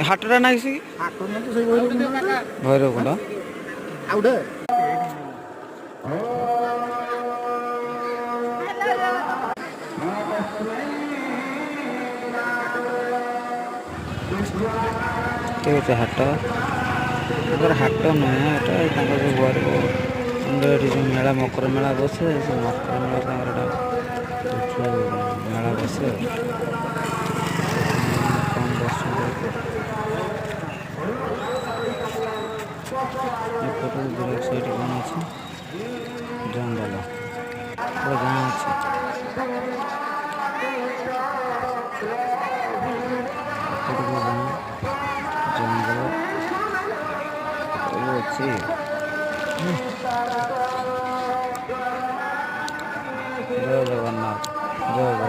ହାଟଟା ନାଗିଛି କି ଭୈରବକୁଣ୍ଡ ହାଟ ହାଟ ନୁହେଁ ଏଟା ତାଙ୍କର ଯେଉଁ ଏଠି ଯେଉଁ ମେଳା ମକର ମେଳା ବସେ ସେ ମକର ମେଳା ତାଙ୍କର ଏଟା ମେଳା ବସେ କମ୍ ବସୁଛନ୍ତି ଏପଟକୁ ଦୂର ସେଇଠି କ'ଣ ଅଛି ଜଙ୍ଗଲ ଗାଁ ଅଛି ଏପଟକୁ ଗାଁ ଜଙ୍ଗଲ ସବୁ ଅଛି ଜୟ ଜଗନ୍ନାଥ ଜୟ ଜଗନ୍ନାଥ।